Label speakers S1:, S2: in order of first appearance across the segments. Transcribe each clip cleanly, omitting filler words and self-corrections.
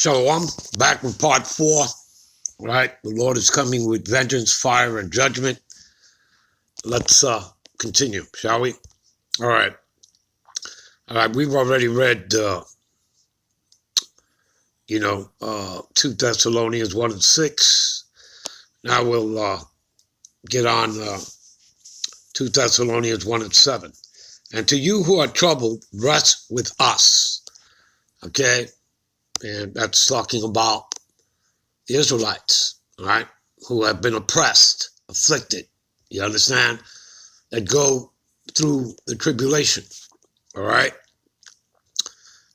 S1: Shalom, back with part 4, right? The Lord is coming with vengeance, fire, and judgment. Let's continue, shall we? All right, we've already read, 2 Thessalonians 1 and 6. Now we'll get on 2 Thessalonians 1 and 7. And to you who are troubled, rest with us, okay? And that's talking about the Israelites, all right, who have been oppressed, afflicted, you understand, that go through the tribulation, all right?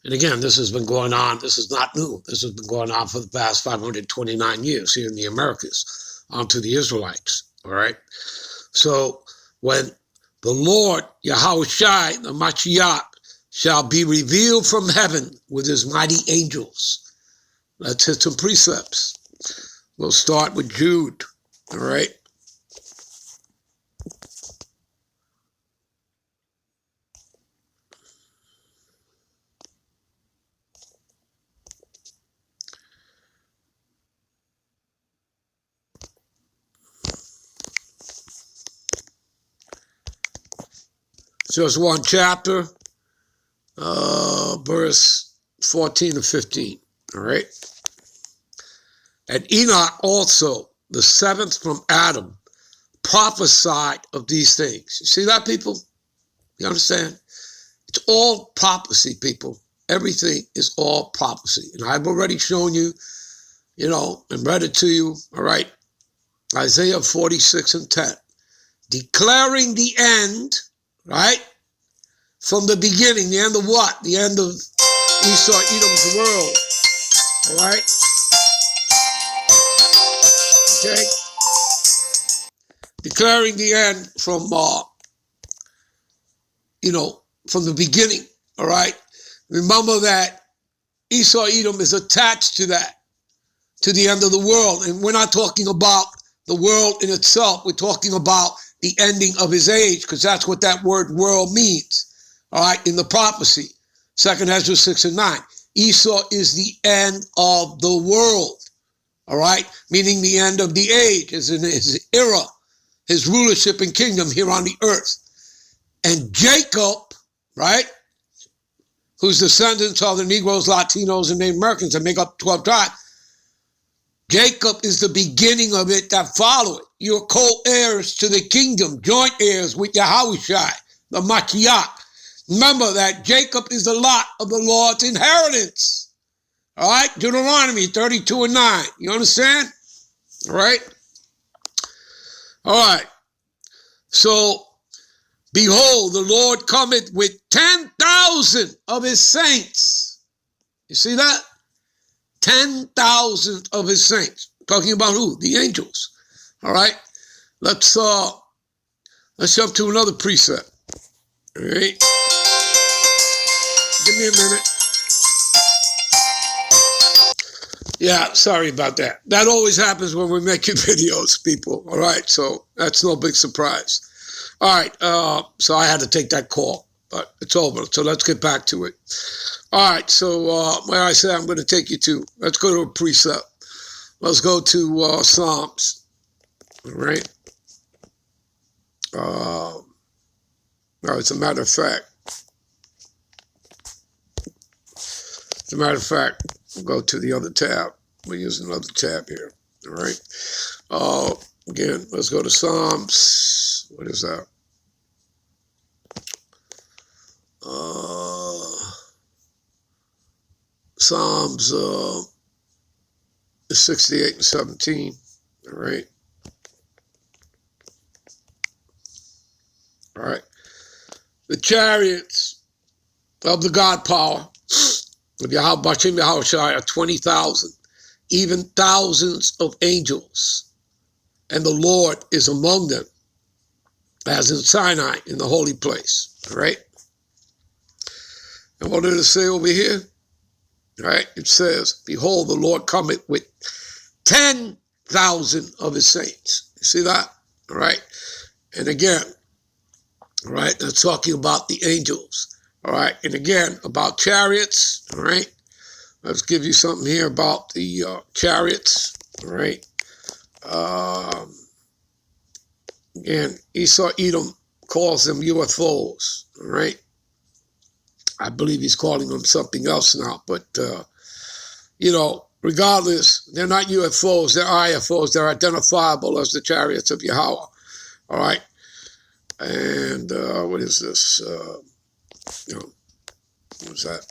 S1: And again, this has been going on. This is not new. This has been going on for the past 529 years here in the Americas onto the Israelites, all right? So when the Lord, Yahushai, the Mashiach, shall be revealed from heaven with his mighty angels. Let's hit some precepts. We'll start with Jude, all right? Just one chapter, verse 14 to 15, all right? And Enoch also, the seventh from Adam, prophesied of these things. You see that, people? You understand? It's all prophecy, people. Everything is all prophecy. And I've already shown you, and read it to you, all right? Isaiah 46 and 10. Declaring the end, right? From the beginning, the end of what? The end of Esau, Edom's world, all right? Okay? Declaring the end from, from the beginning, all right? Remember that Esau, Edom is attached to that, to the end of the world. And we're not talking about the world in itself. We're talking about the ending of his age, because that's what that word world means, all right, in the prophecy. 2nd Ezra 6 and 9. Esau is the end of the world, all right, meaning the end of the age, as in his era, his rulership and kingdom here on the earth. And Jacob, right, who's descendants of the Negroes, Latinos, and Native Americans that make up 12 tribes, Jacob is the beginning of it that follow it. You're co-heirs to the kingdom, joint heirs with Yahushai, the Mashiach. Remember that Jacob is the lot of the Lord's inheritance. All right? Deuteronomy 32 and 9. You understand? All right? All right. So, behold, the Lord cometh with 10,000 of his saints. You see that? 10,000 of his saints. Talking about who? The angels. All right? Let's jump to another precept. All right? Give me a minute. Yeah, sorry about that. That always happens when we're making videos, people. All right? So that's no big surprise. All right. So I had to take that call, but it's over. So let's get back to it. All right. So where I say I'm going to take you to, let's go to a precept. Let's go to Psalms. All right. As a matter of fact, we'll go to the other tab. We'll use another tab here. All right. Again, let's go to Psalms. What is that? Psalms 68 and 17. All right. All right. The chariots of the God power of Yahushai are 20,000, even thousands of angels, and the Lord is among them, as in Sinai in the holy place. All right. And what did it say over here? All right. It says, behold, the Lord cometh with 10,000 of his saints. You see that? All right. And again, all right, that's talking about the angels. All right. And again, about chariots. All right. Let's give you something here about the chariots, all right? Again, Esau Edom calls them UFOs, all right? I believe he's calling them something else now, but, regardless, they're not UFOs, they're IFOs, they're identifiable as the chariots of Yahweh, all right? And what is this? What was that?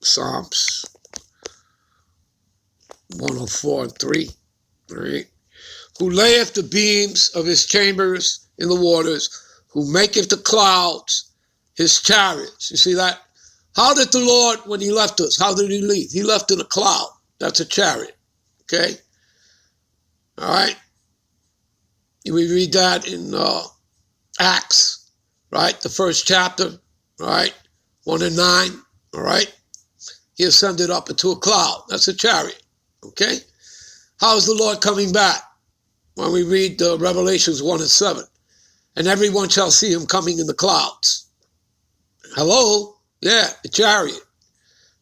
S1: Psalms 104:3, all right? Who layeth the beams of his chambers in the waters, who maketh the clouds his chariots. You see that? How did the Lord, when he left us, how did he leave? He left in a cloud. That's a chariot, okay? All right? We read that in Acts, right? The first chapter, all right? 1 and 9, all right? He ascended up into a cloud. That's a chariot, okay? How is the Lord coming back? When we read Revelations 1 and 7, and everyone shall see him coming in the clouds. Hello? Yeah, a chariot.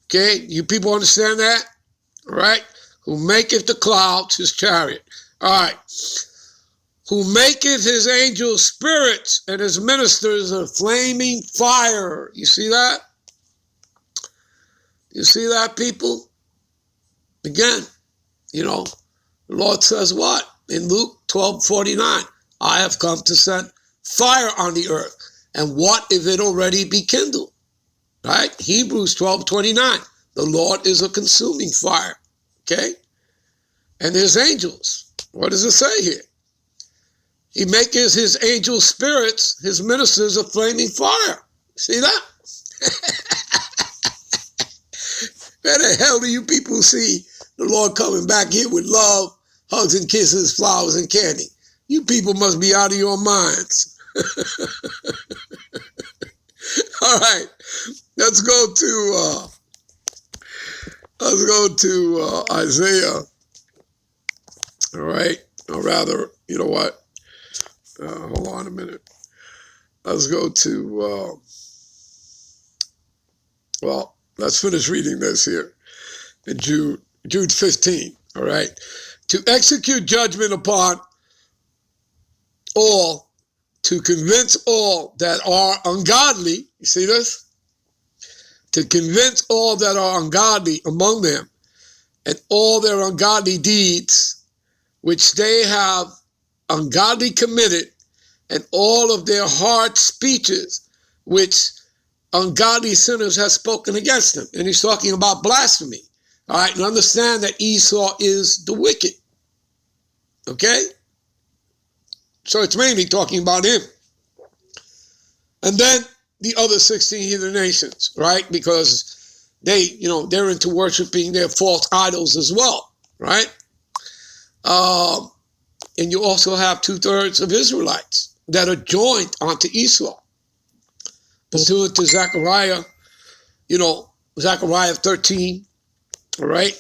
S1: Okay, you people understand that? All right? Who maketh the clouds his chariot. All right. Who maketh his angels spirits and his ministers a flaming fire. You see that? You see that, people? Again, the Lord says what? In Luke 12:49, I have come to send fire on the earth. And what if it already be kindled? Right? Hebrews 12:29, the Lord is a consuming fire. Okay? And his angels, what does it say here? He maketh his angel spirits, his ministers a flaming fire. See that? Where the hell do you people see the Lord coming back here with love, hugs and kisses, flowers and candy? You people must be out of your minds. All right, let's go to Isaiah. All right, or rather, you know what? Hold on a minute. Let's go to. Let's finish reading this here in Jude 15. All right, to execute judgment upon all, to convince all that are ungodly. You see this? To convince all that are ungodly among them, and all their ungodly deeds, which they have ungodly committed, and all of their hard speeches, which ungodly sinners have spoken against them. And he's talking about blasphemy. All right, and understand that Esau is the wicked. Okay? So it's mainly talking about him. And then the other 16 heathen nations, right? Because they're into worshiping their false idols as well, right? And you also have 2/3 of Israelites that are joined onto Esau. Pursuant to Zechariah, Zechariah 13, all right?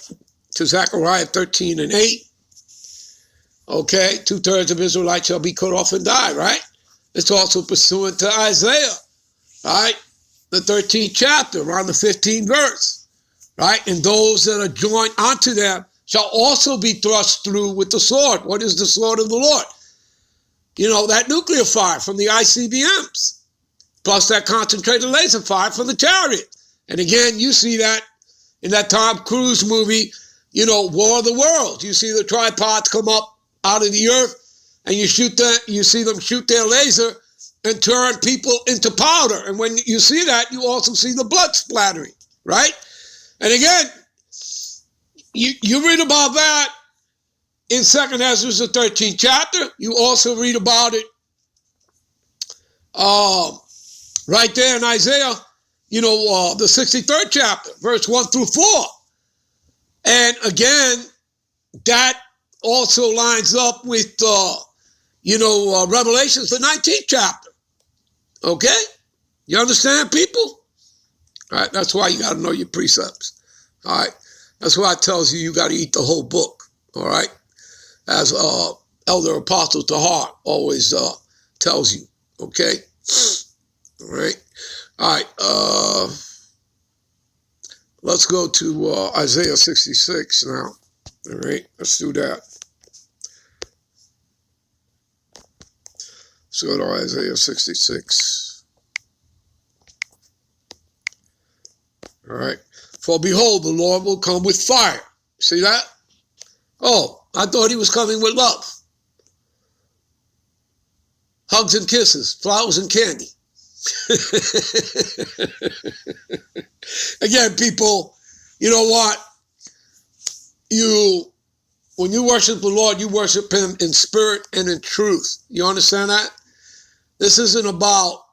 S1: To Zechariah 13 and 8. Okay, 2/3 of Israelites shall be cut off and die, right? It's also pursuant to Isaiah, right? The 13th chapter, around the 15th verse, right? And those that are joined onto them shall also be thrust through with the sword. What is the sword of the Lord? That nuclear fire from the ICBMs, plus that concentrated laser fire from the chariot. And again, you see that in that Tom Cruise movie, War of the Worlds. You see the tripods come up out of the earth, and you see them shoot their laser and turn people into powder. And when you see that, you also see the blood splattering, right? And again, you read about that in 2nd Ezra, the 13th chapter. You also read about it right there in Isaiah, the 63rd chapter, verse 1 through 4. And again, that also lines up with, Revelations, the 19th chapter. Okay? You understand, people? All right, that's why you got to know your precepts. All right? That's why it tells you got to eat the whole book. All right? As Elder Apostle Tahar always tells you. Okay? All right? All right. Let's go to Isaiah 66 now. All right, let's do that. Let's go to Isaiah 66. All right. For behold, the Lord will come with fire. See that? Oh, I thought he was coming with love. Hugs and kisses, flowers and candy. Again, people, you know what? When you worship the Lord, you worship him in spirit and in truth. You understand that? This isn't about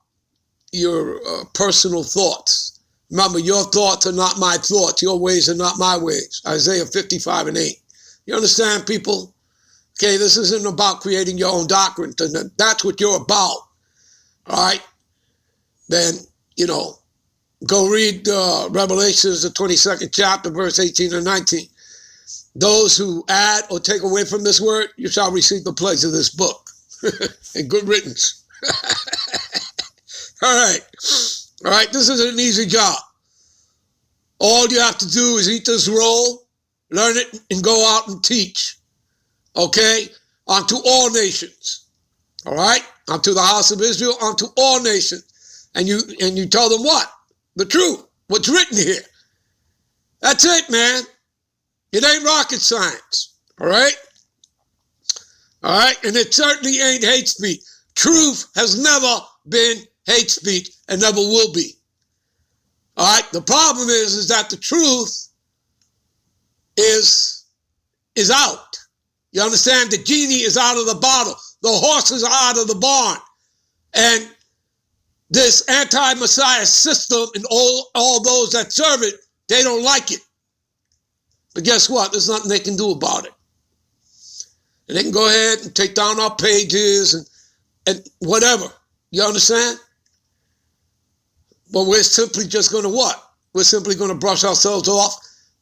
S1: your personal thoughts. Remember, your thoughts are not my thoughts. Your ways are not my ways. Isaiah 55:8. You understand, people? Okay, this isn't about creating your own doctrine. That's what you're about. All right? Then, go read Revelations, the 22nd chapter, verse 18 and 19. Those who add or take away from this word, you shall receive the plagues of this book. And good riddance. All right. All right, this is an easy job. All you have to do is eat this roll, learn it, and go out and teach. Okay? Unto all nations. All right? Unto the house of Israel, unto all nations. And you tell them what? The truth. What's written here. That's it, man. It ain't rocket science. All right? All right? And it certainly ain't hate speech. Truth has never been hate speech and never will be. All right? The problem is that the truth is out. You understand? The genie is out of the bottle. The horses are out of the barn. And this anti-Messiah system and all those that serve it, they don't like it. But guess what? There's nothing they can do about it. And they can go ahead and take down our pages and whatever. You understand? But we're simply just going to what? We're simply going to brush ourselves off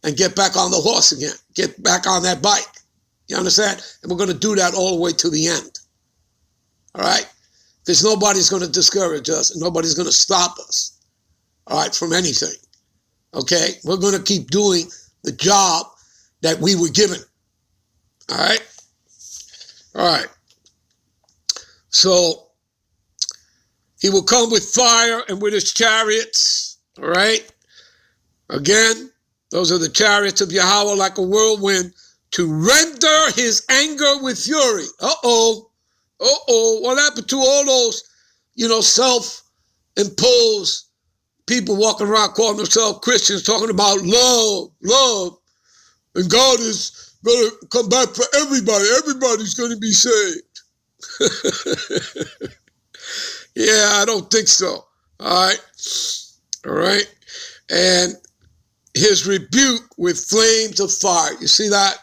S1: and get back on the horse again. Get back on that bike. You understand? And we're going to do that all the way to the end. All right? Because nobody's going to discourage us and nobody's going to stop us. All right? From anything. Okay? We're going to keep doing the job that we were given. All right? All right. So, he will come with fire and with his chariots. All right? Again, those are the chariots of Yahweh like a whirlwind to render his anger with fury. Uh-oh. Uh-oh. What happened to all those, self-imposed people walking around calling themselves Christians, talking about love, and God is going to come back for everybody. Everybody's going to be saved. Yeah, I don't think so. All right. And his rebuke with flames of fire. You see that?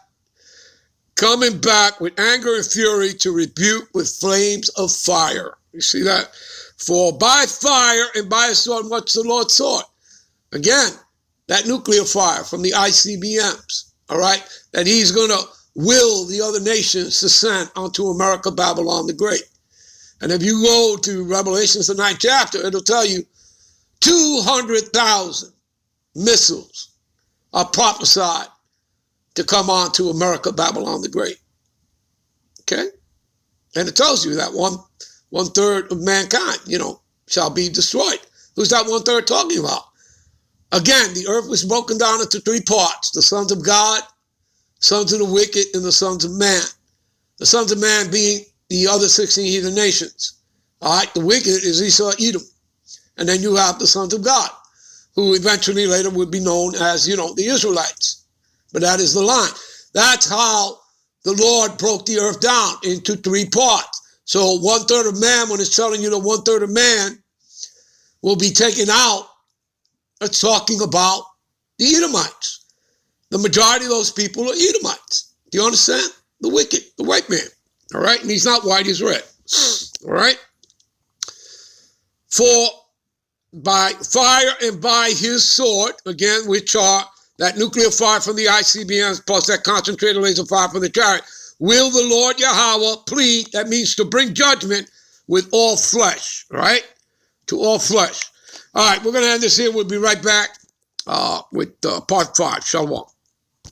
S1: Coming back with anger and fury to rebuke with flames of fire. You see that? For by fire and by a sword, what's the Lord sought? Again, that nuclear fire from the ICBMs, all right? That he's going to will the other nations to send onto America, Babylon the Great. And if you go to Revelations, the 9th chapter, it'll tell you 200,000 missiles are prophesied to come on to America, Babylon the Great. Okay? And it tells you that one third of mankind, shall be destroyed. Who's that 1/3 talking about? Again, the earth was broken down into 3 parts. The sons of God, sons of the wicked, and the sons of man. The sons of man being the other 16 heathen nations. All right? The wicked is Esau, Edom. And then you have the sons of God, who eventually later would be known as, the Israelites. But that is the line. That's how the Lord broke the earth down into 3 parts. So 1/3 of man, when it's telling you that 1/3 of man will be taken out, it's talking about the Edomites. The majority of those people are Edomites. Do you understand? The wicked, the white man. All right? And he's not white, he's red. All right? For by fire and by his sword, again, which are that nuclear fire from the ICBMs plus that concentrated laser fire from the chariot, will the Lord Yahweh plead, that means to bring judgment with all flesh, right? To all flesh. All right, we're going to end this here. We'll be right back. with part 5. Shalom.